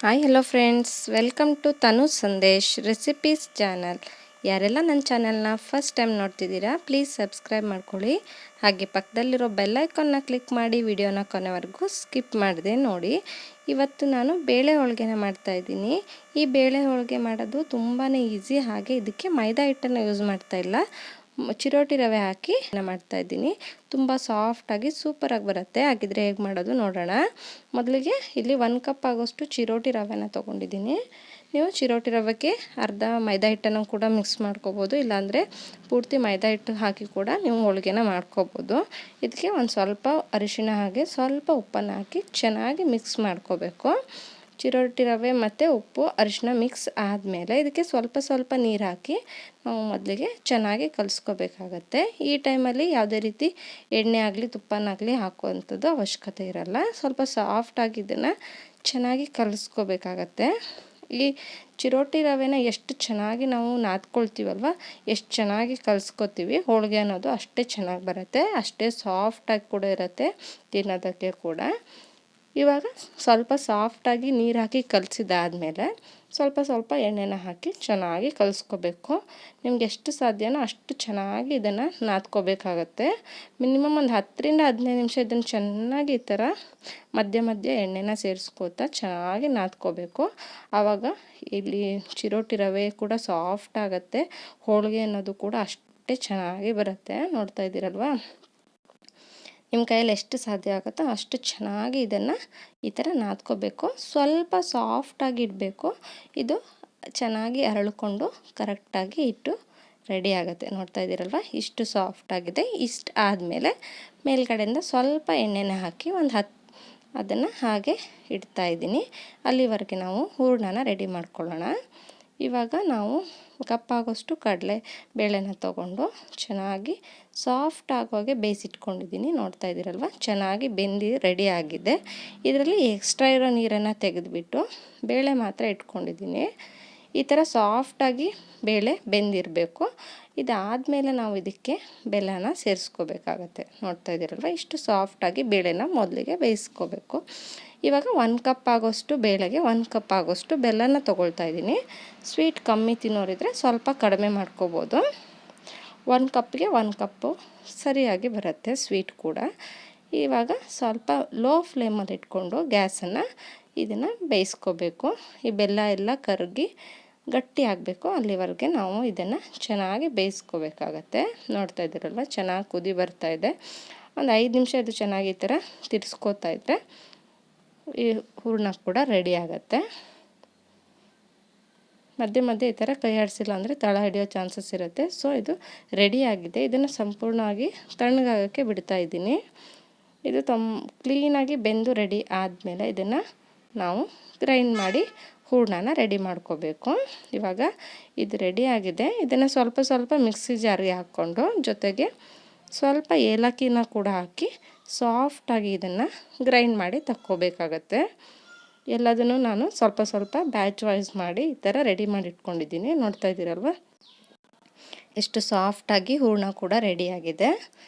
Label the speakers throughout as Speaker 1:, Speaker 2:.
Speaker 1: Hi hello friends, welcome to Tanu Sandesh recipes channel. ಯಾರೆಲ್ಲ ನನ್ನ ಚಾನಲ್ನ ಫಸ್ಟ್ ಟೈಮ್ ನೋಡ್ತಿದ್ದೀರಾ ಪ್ಲೀಸ್ ಸಬ್ಸ್ಕ್ರೈಬ್ ಮಾಡ್ಕೊಳ್ಳಿ. ಹಾಗೆ ಪಕ್ಕದಲ್ಲಿರೋ ಬೆಲ್ ಐಕಾನ್ನ ಕ್ಲಿಕ್ ಮಾಡಿ ವಿಡಿಯೋನ ಕೊನೆವರೆಗೂ ಸ್ಕಿಪ್ ಮಾಡದೆ ನೋಡಿ. ಇವತ್ತು ನಾನು ಬೇಳೆ ಹೋಳಿಗೆನ ಮಾಡ್ತಾಯಿದ್ದೀನಿ. ಈ ಬೇಳೆ ಹೋಳಿಗೆ ಮಾಡೋದು ತುಂಬಾ ಈಸಿ. ಹಾಗೆ ಇದಕ್ಕೆ ಮೈದಾ ಹಿಟ್ಟನ್ನು ಯೂಸ್ ಮಾಡ್ತಾಯಿಲ್ಲ, ಚಿರೋಟಿ ರವೆ ಹಾಕಿ ಮಾಡ್ತಾಯಿದ್ದೀನಿ. ತುಂಬ ಸಾಫ್ಟಾಗಿ ಸೂಪರಾಗಿ ಬರುತ್ತೆ. ಹಾಗಿದ್ರೆ ಹೇಗೆ ಮಾಡೋದು ನೋಡೋಣ. ಮೊದಲಿಗೆ ಇಲ್ಲಿ 1 ಕಪ್ ಆಗೋಷ್ಟು ಚಿರೋಟಿ ರವೆನ ತೊಗೊಂಡಿದ್ದೀನಿ. ನೀವು ಚಿರೋಟಿ ರವೆಗೆ ಅರ್ಧ ಮೈದಾ ಹಿಟ್ಟನ್ನು ಕೂಡ ಮಿಕ್ಸ್ ಮಾಡ್ಕೋಬೋದು, ಇಲ್ಲಾಂದರೆ ಪೂರ್ತಿ ಮೈದಾ ಹಿಟ್ಟು ಹಾಕಿ ಕೂಡ ನೀವು ಹೋಳಿಗೆನ ಮಾಡ್ಕೋಬೋದು. ಇದಕ್ಕೆ ಒಂದು ಸ್ವಲ್ಪ ಅರಿಶಿಣ ಹಾಗೆ ಸ್ವಲ್ಪ ಉಪ್ಪನ್ನು ಹಾಕಿ ಚೆನ್ನಾಗಿ ಮಿಕ್ಸ್ ಮಾಡ್ಕೋಬೇಕು. ಚಿರೋಟಿ ರವೆ ಮತ್ತು ಉಪ್ಪು ಅರಿಶಿಣ ಮಿಕ್ಸ್ ಆದಮೇಲೆ ಇದಕ್ಕೆ ಸ್ವಲ್ಪ ಸ್ವಲ್ಪ ನೀರು ಹಾಕಿ ನಾವು ಮೊದಲಿಗೆ ಚೆನ್ನಾಗಿ ಕಲಿಸ್ಕೋಬೇಕಾಗತ್ತೆ. ಈ ಟೈಮಲ್ಲಿ ಯಾವುದೇ ರೀತಿ ಎಣ್ಣೆ ಆಗಲಿ ತುಪ್ಪನಾಗಲಿ ಹಾಕುವಂಥದ್ದು ಅವಶ್ಯಕತೆ ಇರಲ್ಲ. ಸ್ವಲ್ಪ ಸಾಫ್ಟಾಗಿ ಇದನ್ನು ಚೆನ್ನಾಗಿ ಕಲಿಸ್ಕೋಬೇಕಾಗತ್ತೆ. ಈ ಚಿರೋಟಿ ರವೆನ ಎಷ್ಟು ಚೆನ್ನಾಗಿ ನಾವು ನಾದ್ಕೊಳ್ತೀವಲ್ವ, ಎಷ್ಟು ಚೆನ್ನಾಗಿ ಕಲಿಸ್ಕೋತೀವಿ ಹೋಳಿಗೆ ಅನ್ನೋದು ಅಷ್ಟೇ ಚೆನ್ನಾಗಿ ಬರುತ್ತೆ, ಅಷ್ಟೇ ಸಾಫ್ಟಾಗಿ ಕೂಡ ಇರುತ್ತೆ ತಿನ್ನೋದಕ್ಕೆ ಕೂಡ. ಇವಾಗ ಸ್ವಲ್ಪ ಸಾಫ್ಟಾಗಿ ನೀರು ಹಾಕಿ ಕಲಸಿದಾದ್ಮೇಲೆ ಸ್ವಲ್ಪ ಸ್ವಲ್ಪ ಎಣ್ಣೆನ ಹಾಕಿ ಚೆನ್ನಾಗಿ ಕಲಿಸ್ಕೋಬೇಕು. ನಿಮ್ಗೆ ಎಷ್ಟು ಸಾಧ್ಯನೋ ಅಷ್ಟು ಚೆನ್ನಾಗಿ ಇದನ್ನು ನಾದ್ಕೋಬೇಕಾಗತ್ತೆ. ಮಿನಿಮಮ್ ಒಂದು 10-15 ನಿಮಿಷ ಇದನ್ನು ಚೆನ್ನಾಗಿ ಈ ಥರ ಮಧ್ಯ ಮಧ್ಯ ಎಣ್ಣೆನ ಸೇರಿಸ್ಕೋತಾ ಚೆನ್ನಾಗಿ ನಾದ್ಕೋಬೇಕು. ಆವಾಗ ಇಲ್ಲಿ ಚಿರೋಟಿ ರವೆ ಕೂಡ ಸಾಫ್ಟ್ ಆಗುತ್ತೆ, ಹೋಳಿಗೆ ಅನ್ನೋದು ಕೂಡ ಅಷ್ಟೇ ಚೆನ್ನಾಗಿ ಬರುತ್ತೆ. ನೋಡ್ತಾ ಇದ್ದೀರಲ್ವ, ನಿಮ್ಮ ಕೈಯಲ್ಲಿ ಎಷ್ಟು ಸಾಧ್ಯ ಆಗುತ್ತೋ ಅಷ್ಟು ಚೆನ್ನಾಗಿ ಇದನ್ನು ಈ ಥರ ನಾದ್ಕೋಬೇಕು. ಸ್ವಲ್ಪ ಸಾಫ್ಟಾಗಿ ಇಡಬೇಕು. ಇದು ಚೆನ್ನಾಗಿ ಅರಳಿಕೊಂಡು ಕರೆಕ್ಟಾಗಿ ಇಟ್ಟು ರೆಡಿ ಆಗುತ್ತೆ. ನೋಡ್ತಾ ಇದ್ದೀರಲ್ವ, ಇಷ್ಟು ಸಾಫ್ಟಾಗಿದೆ. ಇಷ್ಟು ಆದಮೇಲೆ ಮೇಲ್ಗಡೆಯಿಂದ ಸ್ವಲ್ಪ ಎಣ್ಣೆನ ಹಾಕಿ ಒಂದು 10 ಅದನ್ನು ಹಾಗೆ ಇಡ್ತಾಯಿದ್ದೀನಿ. ಅಲ್ಲಿವರೆಗೆ ನಾವು ಹೂರಣನ ರೆಡಿ ಮಾಡ್ಕೊಳ್ಳೋಣ. ಇವಾಗ ನಾವು ಕಪ್ಪಾಗೋಷ್ಟು ಕಡಲೆ ಬೇಳೆನ ತೊಗೊಂಡು ಚೆನ್ನಾಗಿ ಸಾಫ್ಟ್ ಆಗೋಗೆ ಬೇಯಿಸಿಟ್ಕೊಂಡಿದ್ದೀನಿ. ನೋಡ್ತಾ ಇದ್ದೀರಲ್ವ, ಚೆನ್ನಾಗಿ ಬೆಂದು ರೆಡಿ ಆಗಿದೆ. ಇದರಲ್ಲಿ ಎಕ್ಸ್ಟ್ರಾ ಇರೋ ನೀರನ್ನು ತೆಗೆದುಬಿಟ್ಟು ಬೇಳೆ ಮಾತ್ರ ಇಟ್ಕೊಂಡಿದ್ದೀನಿ. ಈ ಥರ ಸಾಫ್ಟಾಗಿ ಬೇಳೆ ಬೆಂದಿರಬೇಕು. ಇದಾದಮೇಲೆ ನಾವು ಇದಕ್ಕೆ ಬೆಲ್ಲನ ಸೇರಿಸ್ಕೋಬೇಕಾಗತ್ತೆ. ನೋಡ್ತಾ ಇದ್ದೀರಲ್ವ, ಇಷ್ಟು ಸಾಫ್ಟಾಗಿ ಬೇಳೆನ ಮೊದಲಿಗೆ ಬೇಯಿಸ್ಕೋಬೇಕು. ಇವಾಗ 1 ಕಪ್ ಆಗೋಷ್ಟು ಬೇಳೆಗೆ 1 ಕಪ್ ಆಗೋಷ್ಟು ಬೆಲ್ಲನ ತೊಗೊಳ್ತಾ ಇದ್ದೀನಿ. ಸ್ವೀಟ್ ಕಮ್ಮಿ ತಿನ್ನೋರಿದ್ರೆ ಸ್ವಲ್ಪ ಕಡಿಮೆ ಮಾಡ್ಕೋಬೋದು. 1 ಕಪ್ಗೆ 1 ಕಪ್ಪು ಸರಿಯಾಗಿ ಬರುತ್ತೆ ಸ್ವೀಟ್ ಕೂಡ. ಇವಾಗ ಸ್ವಲ್ಪ ಲೋ ಫ್ಲೇಮಲ್ಲಿ ಇಟ್ಕೊಂಡು ಗ್ಯಾಸನ್ನು ಇದನ್ನು ಬೇಯಿಸ್ಕೋಬೇಕು. ಈ ಬೆಲ್ಲ ಎಲ್ಲ ಕರಗಿ ಗಟ್ಟಿ ಆಗಬೇಕು, ಅಲ್ಲಿವರೆಗೆ ನಾವು ಇದನ್ನು ಚೆನ್ನಾಗಿ ಬೇಯಿಸ್ಕೋಬೇಕಾಗತ್ತೆ. ನೋಡ್ತಾ ಇದ್ದೀರಲ್ವ, ಚೆನ್ನಾಗಿ ಕುದಿ ಬರ್ತಾಯಿದೆ. ಒಂದು 5 ನಿಮಿಷ ಇದು ಚೆನ್ನಾಗಿ ಈ ಥರ ತಿರ್ಸ್ಕೋತಾ ಇದ್ದರೆ ಈ ಹೂರಣ ಕೂಡ ರೆಡಿ ಆಗುತ್ತೆ. ಮಧ್ಯೆ ಮಧ್ಯೆ ಈ ಥರ ಕೈ ಆಡಿಸಿಲ್ಲ ಅಂದರೆ ತಳ ಹಿಡಿಯೋ ಚಾನ್ಸಸ್ ಇರುತ್ತೆ. ಸೊ ಇದು ರೆಡಿಯಾಗಿದೆ. ಇದನ್ನು ಸಂಪೂರ್ಣವಾಗಿ ತಣ್ಣಗಾಗೋಕ್ಕೆ ಬಿಡ್ತಾ ಇದ್ದೀನಿ. ಇದು ಕ್ಲೀನಾಗಿ ಬೆಂದು ರೆಡಿ ಆದಮೇಲೆ ಇದನ್ನು ನಾವು ಗ್ರೈಂಡ್ ಮಾಡಿ ಹೂರಣನ ರೆಡಿ ಮಾಡ್ಕೋಬೇಕು. ಇವಾಗ ಇದು ರೆಡಿಯಾಗಿದೆ. ಇದನ್ನು ಸ್ವಲ್ಪ ಸ್ವಲ್ಪ ಮಿಕ್ಸಿ ಜಾರಿಗೆ ಹಾಕ್ಕೊಂಡು ಜೊತೆಗೆ ಸ್ವಲ್ಪ ಏಲಕ್ಕಿನ ಕೂಡ ಹಾಕಿ ಸಾಫ್ಟಾಗಿ ಇದನ್ನು ಗ್ರೈಂಡ್ ಮಾಡಿ ತಕ್ಕೋಬೇಕಾಗತ್ತೆ. ಎಲ್ಲದನ್ನು ನಾನು ಸ್ವಲ್ಪ ಸ್ವಲ್ಪ ಬ್ಯಾಚ್ ವೈಸ್ ಮಾಡಿ ಈ ಥರ ರೆಡಿ ಮಾಡಿ ಇಟ್ಕೊಂಡಿದ್ದೀನಿ. ನೋಡ್ತಾ ಇದ್ದೀರಲ್ವ, ಎಷ್ಟು ಸಾಫ್ಟಾಗಿ ಹೂರಣ ಕೂಡ ರೆಡಿಯಾಗಿದೆ.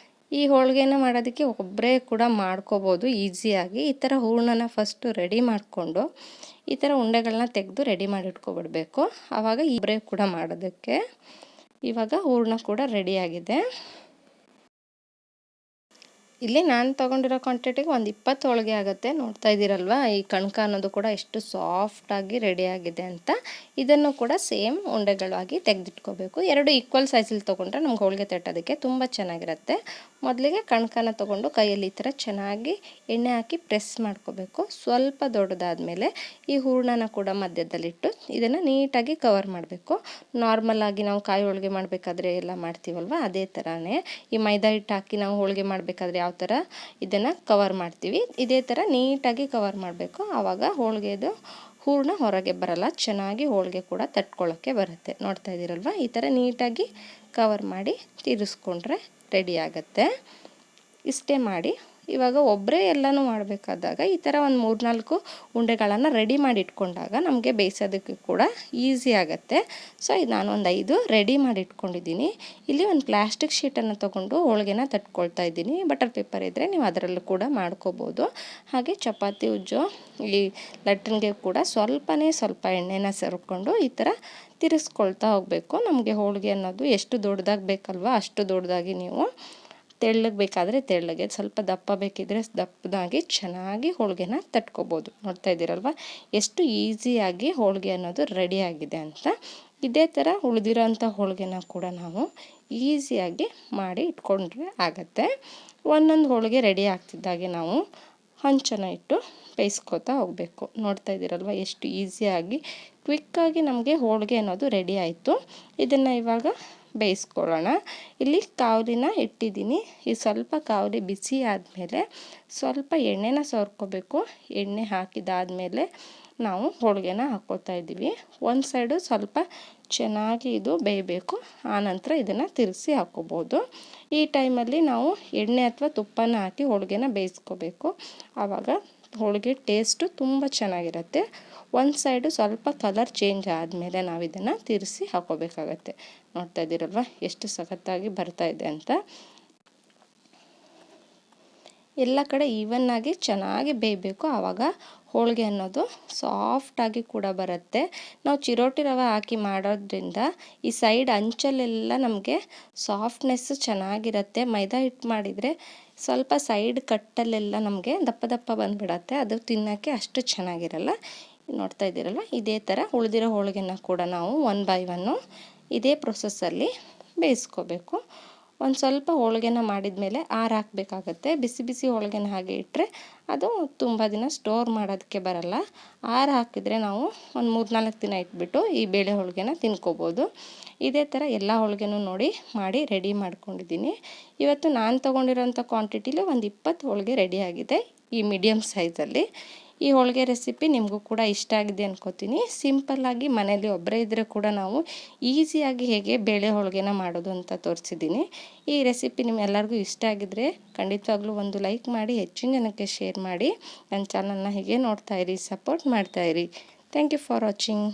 Speaker 1: ಈ ಹೋಳಿಗೆನ ಮಾಡೋದಕ್ಕೆ ಒಬ್ಬರೇ ಕೂಡ ಮಾಡ್ಕೋಬೋದು ಈಸಿಯಾಗಿ. ಈ ಥರ ಹೂರಣನ ಫಸ್ಟು ರೆಡಿ ಮಾಡಿಕೊಂಡು ಈ ಥರ ಉಂಡೆಗಳನ್ನ ತೆಗೆದು ರೆಡಿ ಮಾಡಿ ಇಟ್ಕೊಬಿಡಬೇಕು. ಆವಾಗ ಇಬ್ಬರೇ ಕೂಡ ಮಾಡೋದಕ್ಕೆ. ಇವಾಗ ಹೂರಣ ಕೂಡ ರೆಡಿಯಾಗಿದೆ. ಇಲ್ಲಿ ನಾನು ತೊಗೊಂಡಿರೋ ಕ್ವಾಂಟಿಟಿಗೆ ಒಂದು 20 ಹೋಳಿಗೆ ಆಗುತ್ತೆ. ನೋಡ್ತಾ ಇದ್ದೀರಲ್ವ, ಈ ಕಣಕ ಅನ್ನೋದು ಕೂಡ ಎಷ್ಟು ಸಾಫ್ಟಾಗಿ ರೆಡಿಯಾಗಿದೆ ಅಂತ. ಇದನ್ನು ಕೂಡ ಸೇಮ್ ಉಂಡೆಗಳಾಗಿ ತೆಗೆದಿಟ್ಕೋಬೇಕು. 2 ಈಕ್ವಲ್ ಸೈಜಲ್ಲಿ ತೊಗೊಂಡ್ರೆ ನಮ್ಗೆ ಹೋಳಿಗೆ ತಟ್ಟೋದಕ್ಕೆ ತುಂಬ ಚೆನ್ನಾಗಿರುತ್ತೆ. ಮೊದಲಿಗೆ ಕಣಕನ ತೊಗೊಂಡು ಕೈಯಲ್ಲಿ ಈ ಥರ ಚೆನ್ನಾಗಿ ಎಣ್ಣೆ ಹಾಕಿ ಪ್ರೆಸ್ ಮಾಡ್ಕೋಬೇಕು. ಸ್ವಲ್ಪ ದೊಡ್ಡದಾದಮೇಲೆ ಈ ಹೂರಣನ ಕೂಡ ಮಧ್ಯದಲ್ಲಿಟ್ಟು ಇದನ್ನು ನೀಟಾಗಿ ಕವರ್ ಮಾಡಬೇಕು. ನಾರ್ಮಲಾಗಿ ನಾವು ಕಾಯಿ ಹೋಳಿಗೆ ಮಾಡಬೇಕಾದ್ರೆ ಎಲ್ಲ ಮಾಡ್ತೀವಲ್ವ, ಅದೇ ಥರನೇ ಈ ಮೈದಾ ಹಿಟ್ಟು ಹಾಕಿ ನಾವು ಹೋಳಿಗೆ ಮಾಡಬೇಕಾದ್ರೆ ಯಾವ ಥರ ಇದನ್ನು ಕವರ್ ಮಾಡ್ತೀವಿ, ಇದೇ ಥರ ನೀಟಾಗಿ ಕವರ್ ಮಾಡಬೇಕು. ಆವಾಗ ಹೋಳಿಗೆದು ಹೂರಣ ಹೊರಗೆ ಬರಲ್ಲ, ಚೆನ್ನಾಗಿ ಹೋಳಿಗೆ ಕೂಡ ತಟ್ಕೊಳ್ಳೋಕ್ಕೆ ಬರುತ್ತೆ. ನೋಡ್ತಾ ಇದ್ದೀರಲ್ವ, ಈ ಥರ ನೀಟಾಗಿ ಕವರ್ ಮಾಡಿ ತಿರ್ಸ್ಕೊಂಡ್ರೆ ರೆಡಿ ಆಗುತ್ತೆ. ಇಷ್ಟೇ ಮಾಡಿ ಇವಾಗ ಒಬ್ಬರೇ ಎಲ್ಲನೂ ಮಾಡಬೇಕಾದಾಗ ಈ ಥರ ಒಂದು 3-4 ಉಂಡೆಗಳನ್ನು ರೆಡಿ ಮಾಡಿ ಇಟ್ಕೊಂಡಾಗ ನಮಗೆ ಬೇಯಿಸೋದಕ್ಕೆ ಕೂಡ ಈಸಿ ಆಗುತ್ತೆ. ಸೊ ಇದು ನಾನು ಒಂದು 5 ರೆಡಿ ಮಾಡಿ ಇಟ್ಕೊಂಡಿದ್ದೀನಿ. ಇಲ್ಲಿ ಒಂದು ಪ್ಲಾಸ್ಟಿಕ್ ಶೀಟನ್ನು ತೊಗೊಂಡು ಹೋಳಿಗೆನ ತಟ್ಕೊಳ್ತಾ ಇದ್ದೀನಿ. ಬಟರ್ ಪೇಪರ್ ಇದ್ದರೆ ನೀವು ಅದರಲ್ಲೂ ಕೂಡ ಮಾಡ್ಕೋಬೋದು. ಹಾಗೆ ಚಪಾತಿ ಉಜ್ಜೋ ಈ ಲಟ್ಟಣಿಗೆ ಕೂಡ ಸ್ವಲ್ಪ ಎಣ್ಣೆನ ಸೇರಿಕೊಂಡು ಈ ಥರ ತಿರುಗಿಸ್ಕೊಳ್ತಾ ಹೋಗಬೇಕು. ನಮಗೆ ಹೋಳಿಗೆ ಅನ್ನೋದು ಎಷ್ಟು ದೊಡ್ಡದಾಗಿ ಬೇಕಲ್ವ ಅಷ್ಟು ದೊಡ್ಡದಾಗಿ ನೀವು ತೆಳ್ಳಗೆ ಬೇಕಾದರೆ ತೆಳ್ಳಗೆ, ಸ್ವಲ್ಪ ದಪ್ಪ ಬೇಕಿದ್ರೆ ದಪ್ಪದಾಗಿ ಚೆನ್ನಾಗಿ ಹೋಳಿಗೆನ ತಟ್ಕೋಬೋದು. ನೋಡ್ತಾ ಇದ್ದೀರಲ್ವ ಎಷ್ಟು ಈಸಿಯಾಗಿ ಹೋಳಿಗೆ ಅನ್ನೋದು ರೆಡಿ ಆಗಿದೆ ಅಂತ. ಇದೇ ಥರ ಉಳಿದಿರೋಂಥ ಹೋಳಿಗೆನ ಕೂಡ ನಾವು ಈಸಿಯಾಗಿ ಮಾಡಿ ಇಟ್ಕೊಂಡ್ರೆ ಆಗುತ್ತೆ. ಒಂದೊಂದು ಹೋಳಿಗೆ ರೆಡಿ ಆಗ್ತಿದ್ದಾಗೆ ನಾವು ಹಂಚನ್ನು ಇಟ್ಟು ಬೇಯಿಸ್ಕೊತಾ ಹೋಗಬೇಕು. ನೋಡ್ತಾ ಇದ್ದೀರಲ್ವ ಎಷ್ಟು ಈಸಿಯಾಗಿ ಕ್ವಿಕ್ಕಾಗಿ ನಮಗೆ ಹೋಳಿಗೆ ಅನ್ನೋದು ರೆಡಿ ಆಯಿತು. ಇದನ್ನು ಇವಾಗ ಬೇಯಿಸ್ಕೊಳ್ಳೋಣ. ಇಲ್ಲಿ ಕಾವಲಿನ ಇಟ್ಟಿದ್ದೀನಿ. ಈ ಸ್ವಲ್ಪ ಕಾವಲಿ ಬಿಸಿ ಆದಮೇಲೆ ಸ್ವಲ್ಪ ಎಣ್ಣೆನ ಸವರ್ಕೋಬೇಕು. ಎಣ್ಣೆ ಹಾಕಿದಾದಮೇಲೆ ನಾವು ಹೋಳಿಗೆನ ಹಾಕ್ಕೊಳ್ತಾ ಇದ್ದೀವಿ. ಒಂದು ಸೈಡು ಸ್ವಲ್ಪ ಚೆನ್ನಾಗಿ ಇದು ಬೇಯಬೇಕು. ಆನಂತರ ಇದನ್ನು ತಿರುಗಿಸಿ ಹಾಕ್ಕೋಬೋದು. ಈ ಟೈಮಲ್ಲಿ ನಾವು ಎಣ್ಣೆ ಅಥವಾ ತುಪ್ಪನ ಹಾಕಿ ಹೋಳಿಗೆನ ಬೇಯಿಸ್ಕೋಬೇಕು. ಆವಾಗ ಹೋಳಿಗೆ ಟೇಸ್ಟು ತುಂಬ ಚೆನ್ನಾಗಿರುತ್ತೆ. ಒಂದು ಸೈಡು ಸ್ವಲ್ಪ ಕಲರ್ ಚೇಂಜ್ ಆದಮೇಲೆ ನಾವು ಇದನ್ನು ತಿರುಗಿಸಿ ಹಾಕ್ಕೋಬೇಕಾಗತ್ತೆ. ನೋಡ್ತಾ ಇದ್ದೀರಲ್ವ ಎಷ್ಟು ಸಖತ್ತಾಗಿ ಬರ್ತಾ ಇದೆ ಅಂತ. ಎಲ್ಲ ಕಡೆ ಈವನ್ನಾಗಿ ಚೆನ್ನಾಗಿ ಬೇಯಬೇಕು. ಆವಾಗ ಹೋಳಿಗೆ ಅನ್ನೋದು ಸಾಫ್ಟಾಗಿ ಕೂಡ ಬರುತ್ತೆ. ನಾವು ಚಿರೋಟಿ ರವೆ ಹಾಕಿ ಮಾಡೋದ್ರಿಂದ ಈ ಸೈಡ್ ಅಂಚಲ್ಲೆಲ್ಲ ನಮಗೆ ಸಾಫ್ಟ್ನೆಸ್ಸು ಚೆನ್ನಾಗಿರುತ್ತೆ. ಮೈದಾ ಹಿಟ್ಟು ಮಾಡಿದರೆ ಸ್ವಲ್ಪ ಸೈಡ್ ಕಟ್ಟಲ್ಲೆಲ್ಲ ನಮಗೆ ದಪ್ಪ ದಪ್ಪ ಬಂದುಬಿಡತ್ತೆ. ಅದು ತಿನ್ನೋಕ್ಕೆ ಅಷ್ಟು ಚೆನ್ನಾಗಿರಲ್ಲ. ನೋಡ್ತಾ ಇದ್ದೀರಲ್ವ ಇದೇ ಥರ ಉಳಿದಿರೋ ಹೋಳಿಗೆನ ಕೂಡ ನಾವು 1 by 1 ಇದೇ ಪ್ರೊಸೆಸ್ಸಲ್ಲಿ ಬೇಯಿಸ್ಕೋಬೇಕು. ಒಂದು ಸ್ವಲ್ಪ ಹೋಳಿಗೆನ ಮಾಡಿದ ಮೇಲೆ ಹಾಕಬೇಕಾಗತ್ತೆ. ಬಿಸಿ ಬಿಸಿ ಹೋಳಿಗೆನ ಹಾಗೆ ಇಟ್ಟರೆ ಅದು ತುಂಬ ದಿನ ಸ್ಟೋರ್ ಮಾಡೋದಕ್ಕೆ ಬರಲ್ಲ. ಹಾಕಿದರೆ ನಾವು ಒಂದು 3-4 ದಿನ ಇಟ್ಬಿಟ್ಟು ಈ ಬೇಳೆ ಹೋಳಿಗೆನ ತಿನ್ಕೋಬೋದು. ಇದೇ ಥರ ಎಲ್ಲ ಹೋಳಿಗೆನೂ ನೋಡಿ ಮಾಡಿ ರೆಡಿ ಮಾಡ್ಕೊಂಡಿದ್ದೀನಿ. ಇವತ್ತು ನಾನು ತೊಗೊಂಡಿರೋಂಥ ಕ್ವಾಂಟಿಟಿಲಿ ಒಂದು 20 ಹೋಳಿಗೆ ರೆಡಿಯಾಗಿದೆ ಈ ಮೀಡಿಯಮ್ ಸೈಜಲ್ಲಿ. ಈ ಹೋಳಿಗೆ ರೆಸಿಪಿ ನಿಮಗೂ ಕೂಡ ಇಷ್ಟ ಆಗಿದೆ ಅನ್ಕೋತೀನಿ. ಸಿಂಪಲ್ಲಾಗಿ ಮನೇಲಿ ಒಬ್ಬರೇ ಇದ್ದರೆ ಕೂಡ ನಾವು ಈಸಿಯಾಗಿ ಹೇಗೆ ಬೇಳೆ ಹೋಳಿಗೆನ ಮಾಡೋದು ಅಂತ ತೋರಿಸಿದ್ದೀನಿ. ಈ ರೆಸಿಪಿ ನಿಮ್ಮೆಲ್ಲರಿಗೂ ಇಷ್ಟ ಆಗಿದ್ದರೆ ಖಂಡಿತವಾಗ್ಲೂ ಒಂದು ಲೈಕ್ ಮಾಡಿ, ಹೆಚ್ಚಿನ ಜನಕ್ಕೆ ಶೇರ್ ಮಾಡಿ. ನನ್ನ ಚಾನಲ್ನ ಹೀಗೆ ನೋಡ್ತಾಯಿರಿ, ಸಪೋರ್ಟ್ ಮಾಡ್ತಾಯಿರಿ. Thank you for watching.